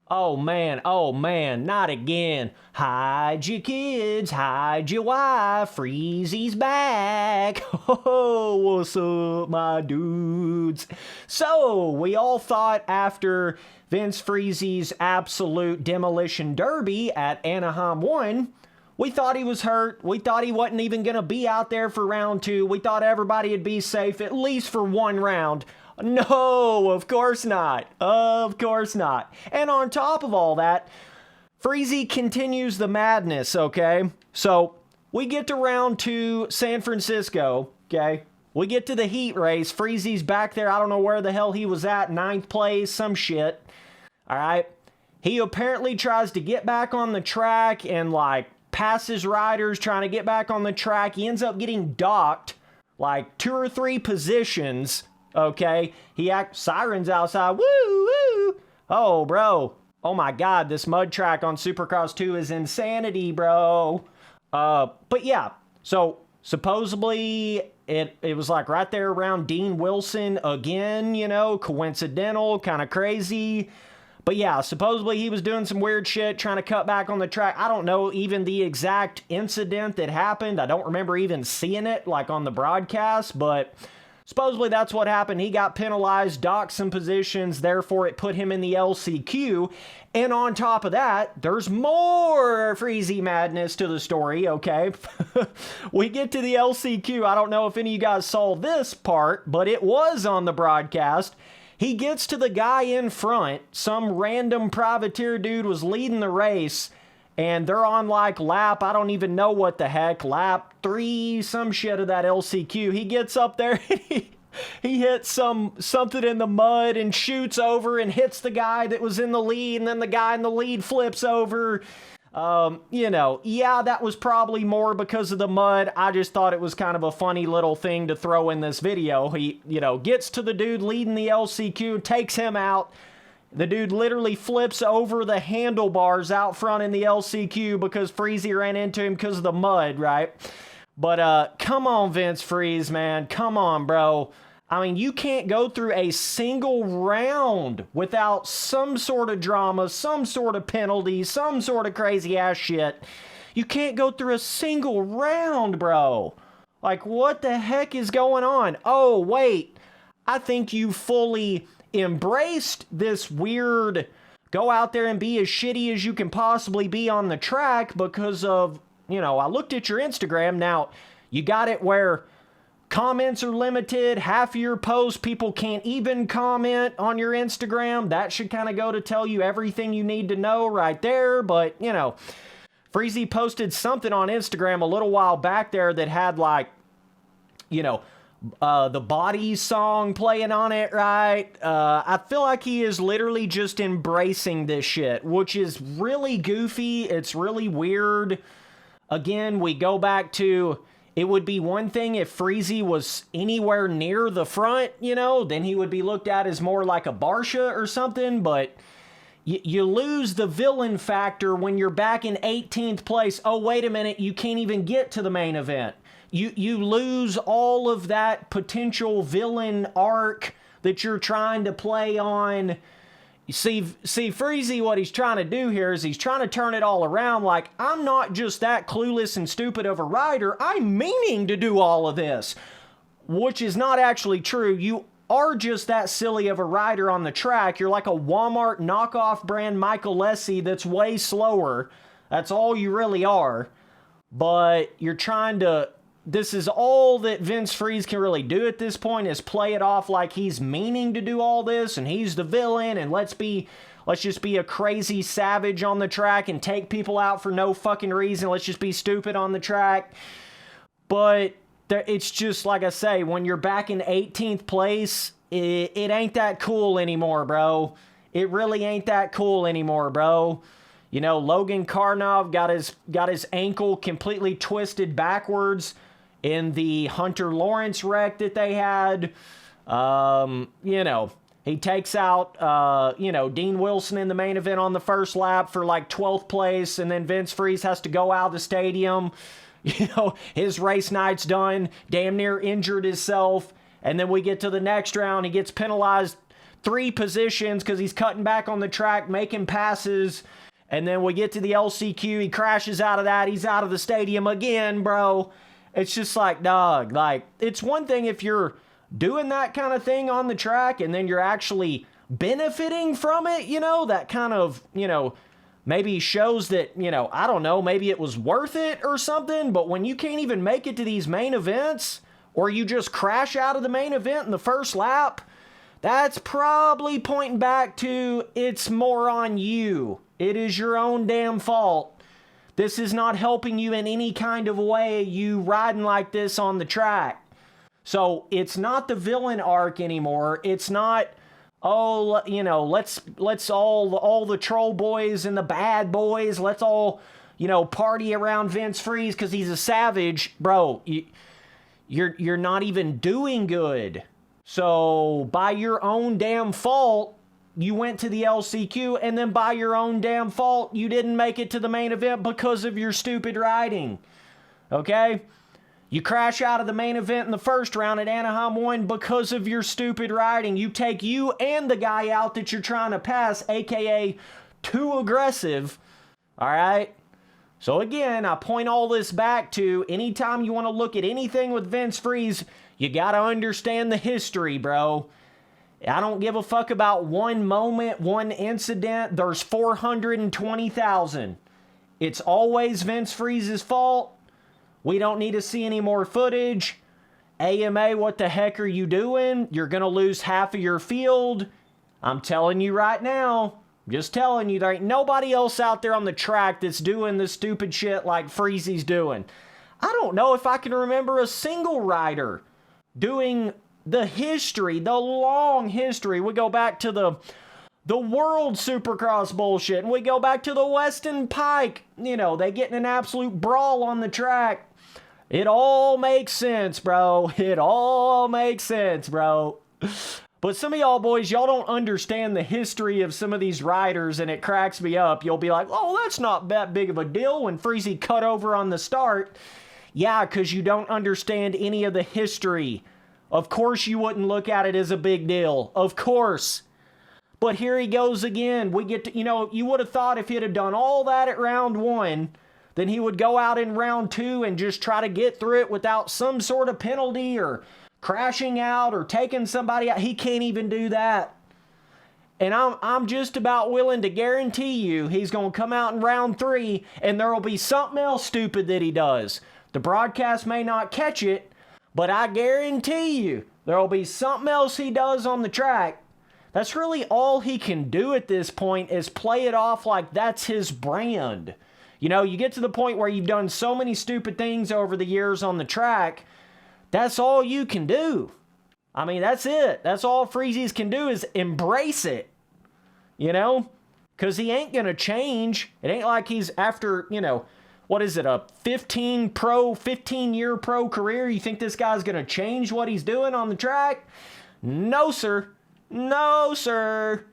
Oh man, not again. Hide your kids, hide your wife, Freezy's back. Oh, what's up, my dudes? So, we all thought after Vince Freezy's absolute demolition derby at Anaheim 1, we thought he was hurt. We thought he wasn't even going to be out there for round 2. We thought everybody would be safe at least for one round. No, of course not. Of course not. And on top of all that, Freezy continues the madness, okay? So, we get to round 2, San Francisco, okay? We get to the heat race. Freezy's back there. I don't know where the hell he was at. 9th place, some shit. All right? He apparently tries to get back on the track and, like, passes riders trying to get back on the track. He ends up getting docked, like, 2 or 3 positions. Okay, sirens outside, woo, woo. Oh, bro. Oh my God, this mud track on Supercross 2 is insanity, bro. But yeah, so supposedly it was like right there around Dean Wilson again, you know, coincidental, kind of crazy. But yeah, supposedly he was doing some weird shit, trying to cut back on the track. I don't know even the exact incident that happened. I don't remember even seeing it, like on the broadcast, but supposedly that's what happened. He got penalized, docked some positions, therefore it put him in the LCQ. And on top of that, there's more Freezy madness to the story, okay? We get to the LCQ. I don't know if any of you guys saw this part, but it was on the broadcast. He gets to the guy in front. Some random privateer dude was leading the race, and they're on like lap, I don't even know what the heck, lap 3, some shit of that LCQ. He gets up there and he hits something in the mud and shoots over and hits the guy that was in the lead, and then the guy in the lead flips over. You know, yeah, that was probably more because of the mud. I just thought it was kind of a funny little thing to throw in this video. He, you know, gets to the dude leading the LCQ, takes him out. The dude literally flips over the handlebars out front in the LCQ because Freezy ran into him because of the mud, right? But come on, Vince Freeze, man. Come on, bro. I mean, you can't go through a single round without some sort of drama, some sort of penalty, some sort of crazy ass shit. You can't go through a single round, bro. Like, what the heck is going on? Oh, wait. I think you fully embraced this weird go out there and be as shitty as you can possibly be on the track because of, you know, I looked at your Instagram. Now, you got it where comments are limited. Half of your posts, people can't even comment on your Instagram. That should kind of go to tell you everything you need to know right there. But, you know, Freezy posted something on Instagram a little while back there that had like, you know, the Body song playing on it, right? I feel like he is literally just embracing this shit, which is really goofy. It's really weird. Again, we go back to, it would be one thing if Freezy was anywhere near the front, you know, then he would be looked at as more like a Barsha or something, but you lose the villain factor when you're back in 18th place. Oh, wait a minute, you can't even get to the main event. You lose all of that potential villain arc that you're trying to play on. You see, Freezy, what he's trying to do here is he's trying to turn it all around like, I'm not just that clueless and stupid of a rider, I'm meaning to do all of this. Which is not actually true. You are just that silly of a rider on the track. You're like a Walmart knockoff brand Michael Lessie that's way slower. That's all you really are. But you're trying to... This is all that Vince Freeze can really do at this point, is play it off like he's meaning to do all this and he's the villain and let's just be a crazy savage on the track and take people out for no fucking reason. Let's just be stupid on the track. But it's just like I say, when you're back in 18th place, it ain't that cool anymore, bro. It really ain't that cool anymore, bro. You know, Logan Karnow got his ankle completely twisted backwards in the Hunter Lawrence wreck that they had. You know, he takes out, you know, Dean Wilson in the main event on the first lap for like 12th place, and then Vince Freeze has to go out of the stadium. You know, his race night's done, damn near injured himself, and then we get to the next round, he gets penalized 3 positions because he's cutting back on the track, making passes. And then we get to the LCQ. He crashes out of that. He's out of the stadium again, bro. It's just like, dog, like, it's one thing if you're doing that kind of thing on the track and then you're actually benefiting from it, you know, that kind of, you know, maybe shows that, you know, I don't know, maybe it was worth it or something. But when you can't even make it to these main events, or you just crash out of the main event in the first lap, that's probably pointing back to it's more on you. It is your own damn fault. This is not helping you in any kind of way, you riding like this on the track. So it's not the villain arc anymore. It's not, oh, you know, let's all the troll boys and the bad boys, let's all, you know, party around Vince Friese because he's a savage. Bro, you're not even doing good. So by your own damn fault, you went to the LCQ, and then by your own damn fault, you didn't make it to the main event because of your stupid riding. Okay? You crash out of the main event in the first round at Anaheim 1 because of your stupid riding. You take you and the guy out that you're trying to pass, aka too aggressive. All right? So again, I point all this back to anytime you want to look at anything with Vince Friese, you got to understand the history, bro. I don't give a fuck about one moment, one incident. There's 420,000. It's always Vince Friese's fault. We don't need to see any more footage. AMA, what the heck are you doing? You're going to lose half of your field. I'm telling you right now. Just telling you, there ain't nobody else out there on the track that's doing the stupid shit like Friese's doing. I don't know if I can remember a single rider doing the history, the long history. We go back to the World Supercross bullshit, and we go back to the Weston Pike. You know, they get in an absolute brawl on the track. It all makes sense, bro. It all makes sense, bro. But some of y'all boys, y'all don't understand the history of some of these riders, and it cracks me up. You'll be like, oh, that's not that big of a deal when Friese cut over on the start. Yeah, because you don't understand any of the history. Of course you wouldn't look at it as a big deal. Of course. But here he goes again. We get to, you know, you would have thought if he'd have done all that at round 1, then he would go out in round 2 and just try to get through it without some sort of penalty or crashing out or taking somebody out. He can't even do that. And I'm just about willing to guarantee you he's going to come out in round 3 and there will be something else stupid that he does. The broadcast may not catch it, but I guarantee you there will be something else he does on the track. That's really all he can do at this point is play it off like that's his brand. You know, you get to the point where you've done so many stupid things over the years on the track. That's all you can do. I mean, that's it. That's all Friese's can do is embrace it. You know? Because he ain't going to change. It ain't like he's after, you know, what is it, a 15-year pro career? You think this guy's going to change what he's doing on the track? No, sir. No, sir.